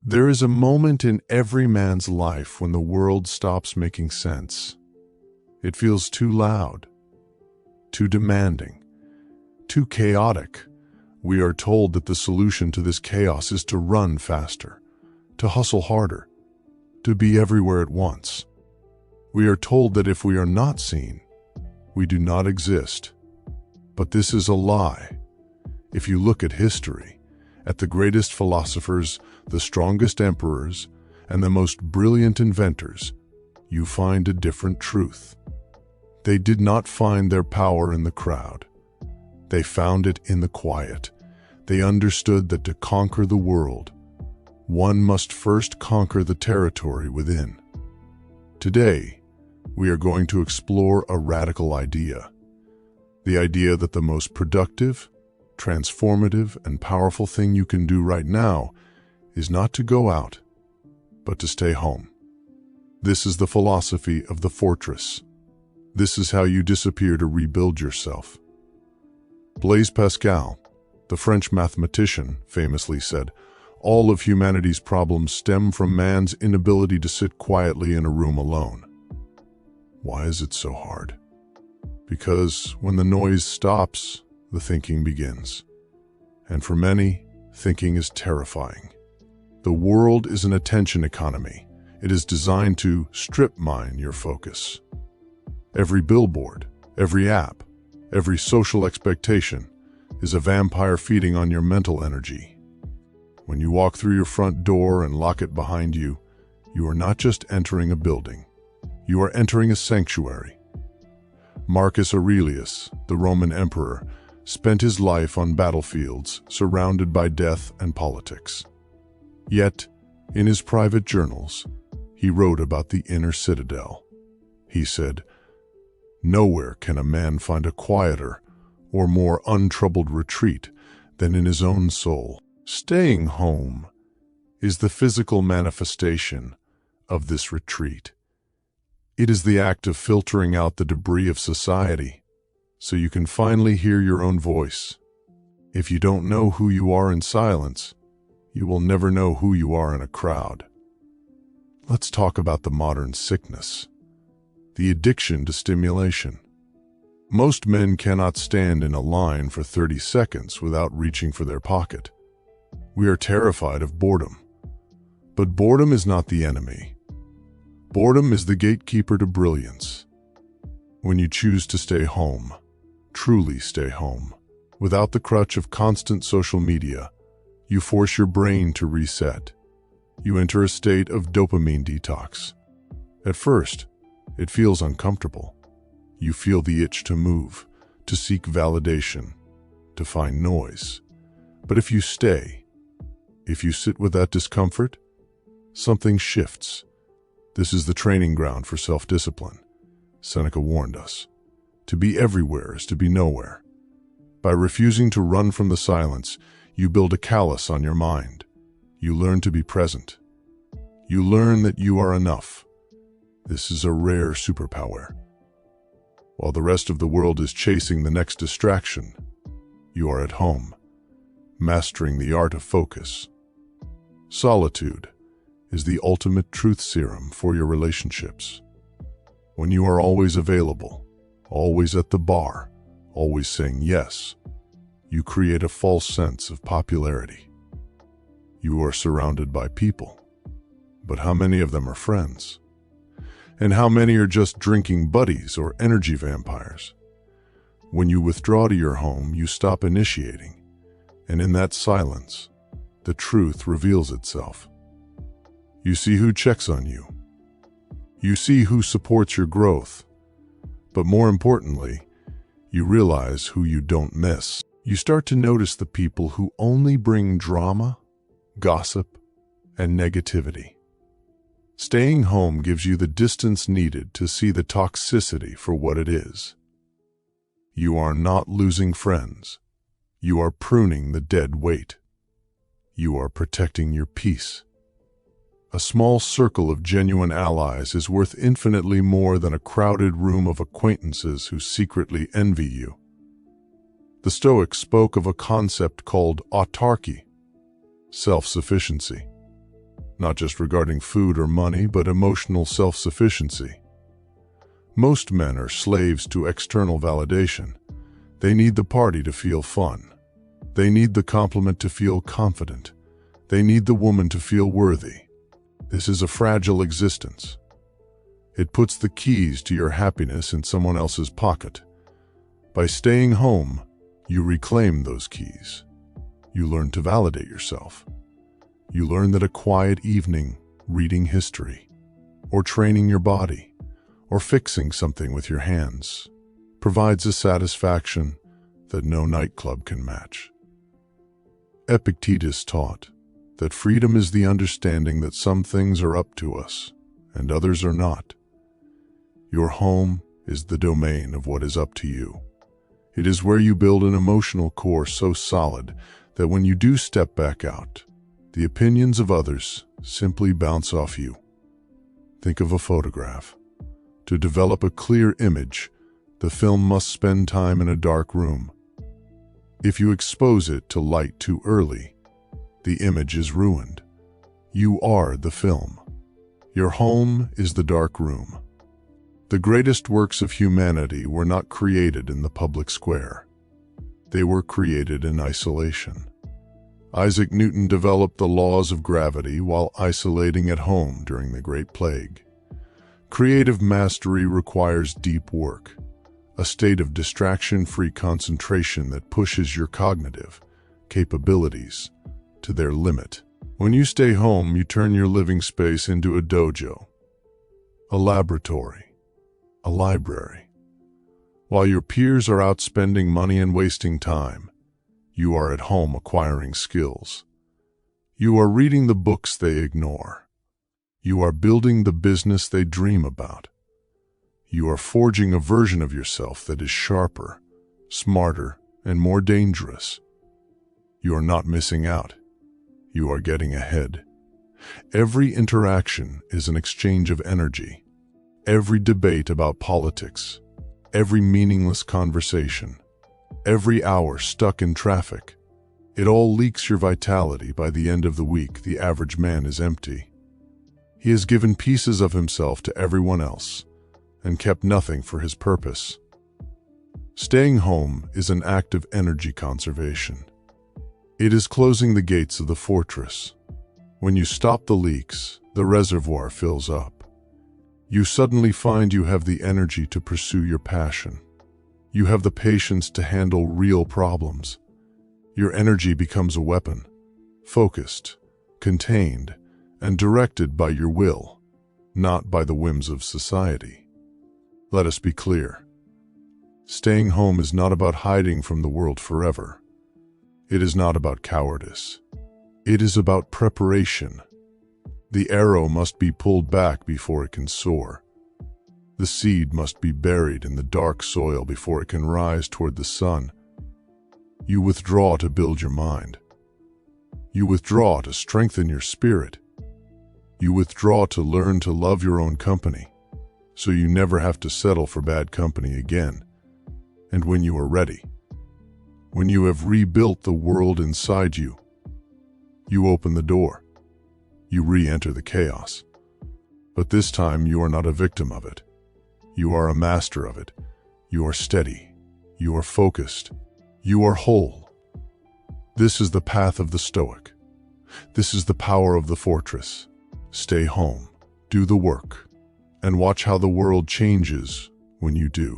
There is a moment in every man's life when the world stops making sense. It feels too loud, too demanding, too chaotic. We are told that the solution to this chaos is to run faster, to hustle harder, to be everywhere at once. We are told that if we are not seen, we do not exist. But this is a lie. If you look at history, at the greatest philosophers, the strongest emperors, and the most brilliant inventors, you find a different truth. They did not find their power in the crowd. They found it in the quiet. They understood that to conquer the world, one must first conquer the territory within. Today, we are going to explore a radical idea. The idea that the most productive, transformative, and powerful thing you can do right now is not to go out, but to stay home. This is the philosophy of the fortress. This is how you disappear to rebuild yourself. Blaise Pascal, the French mathematician, famously said, "All of humanity's problems stem from man's inability to sit quietly in a room alone." Why is it so hard? Because when the noise stops, the thinking begins. And for many, thinking is terrifying. The world is an attention economy. It is designed to strip mine your focus. Every billboard, every app, every social expectation is a vampire feeding on your mental energy. When you walk through your front door and lock it behind you, you are not just entering a building. You are entering a sanctuary. Marcus Aurelius, the Roman emperor, spent his life on battlefields surrounded by death and politics. Yet, in his private journals, he wrote about the inner citadel. He said, "Nowhere can a man find a quieter or more untroubled retreat than in his own soul." Staying home is the physical manifestation of this retreat. It is the act of filtering out the debris of society so you can finally hear your own voice. If you don't know who you are in silence, you will never know who you are in a crowd. Let's talk about the modern sickness, the addiction to stimulation. Most men cannot stand in a line for 30 seconds without reaching for their pocket. We are terrified of boredom. But boredom is not the enemy. Boredom is the gatekeeper to brilliance. When you choose to stay home, truly stay home, without the crutch of constant social media, you force your brain to reset. You enter a state of dopamine detox. At first, it feels uncomfortable. You feel the itch to move, to seek validation, to find noise. But if you stay, if you sit with that discomfort, something shifts. This is the training ground for self-discipline. Seneca warned us. To be everywhere is to be nowhere. By refusing to run from the silence, you build a callus on your mind. You learn to be present. You learn that you are enough. This is a rare superpower. While the rest of the world is chasing the next distraction, you are at home, mastering the art of focus. Solitude is the ultimate truth serum for your relationships. When you are always available, always at the bar, always saying yes, you create a false sense of popularity. You are surrounded by people, but how many of them are friends? And how many are just drinking buddies or energy vampires? When you withdraw to your home, you stop initiating, and in that silence, the truth reveals itself. You see who checks on you. You see who supports your growth. But more importantly, you realize who you don't miss. You start to notice the people who only bring drama, gossip, and negativity. Staying home gives you the distance needed to see the toxicity for what it is. You are not losing friends. You are pruning the dead weight. You are protecting your peace. A small circle of genuine allies is worth infinitely more than a crowded room of acquaintances who secretly envy you. The Stoics spoke of a concept called autarky, self-sufficiency. not just regarding food or money, but emotional self-sufficiency. Most men are slaves to external validation. They need the party to feel fun. They need the compliment to feel confident. They need the woman to feel worthy. This is a fragile existence. It puts the keys to your happiness in someone else's pocket. By staying home, you reclaim those keys. You learn to validate yourself. You learn that a quiet evening, reading history, or training your body, or fixing something with your hands, provides a satisfaction that no nightclub can match. Epictetus taught that freedom is the understanding that some things are up to us and others are not. Your home is the domain of what is up to you. It is where you build an emotional core so solid that when you do step back out, the opinions of others simply bounce off you. Think of a photograph. To develop a clear image, the film must spend time in a dark room. If you expose it to light too early, the image is ruined. You are the film. Your home is the dark room. The greatest works of humanity were not created in the public square. They were created in isolation. Isaac Newton developed the laws of gravity while isolating at home during the Great Plague. Creative mastery requires deep work, a state of distraction-free concentration that pushes your cognitive capabilities to their limit. When you stay home, you turn your living space into a dojo, a laboratory, a library. While your peers are out spending money and wasting time, you are at home acquiring skills. You are reading the books they ignore. You are building the business they dream about. You are forging a version of yourself that is sharper, smarter, and more dangerous. You are not missing out. You are getting ahead. Every interaction is an exchange of energy. Every debate about politics, every meaningless conversation, every hour stuck in traffic, it all leaks your vitality. By the end of the week, the average man is empty. He has given pieces of himself to everyone else and kept nothing for his purpose. Staying home is an act of energy conservation. It is closing the gates of the fortress. When you stop the leaks, the reservoir fills up. You suddenly find you have the energy to pursue your passion. You have the patience to handle real problems. Your energy becomes a weapon, focused, contained, and directed by your will, not by the whims of society. Let us be clear. Staying home is not about hiding from the world forever. It is not about cowardice. It is about preparation. The arrow must be pulled back before it can soar. The seed must be buried in the dark soil before it can rise toward the sun. You withdraw to build your mind. You withdraw to strengthen your spirit. You withdraw to learn to love your own company, so you never have to settle for bad company again. And when you are ready, when you have rebuilt the world inside you, you open the door. You re-enter the chaos. But this time you are not a victim of it. You are a master of it. You are steady. You are focused. You are whole. This is the path of the Stoic. This is the power of the fortress. Stay home, do the work, and watch how the world changes when you do.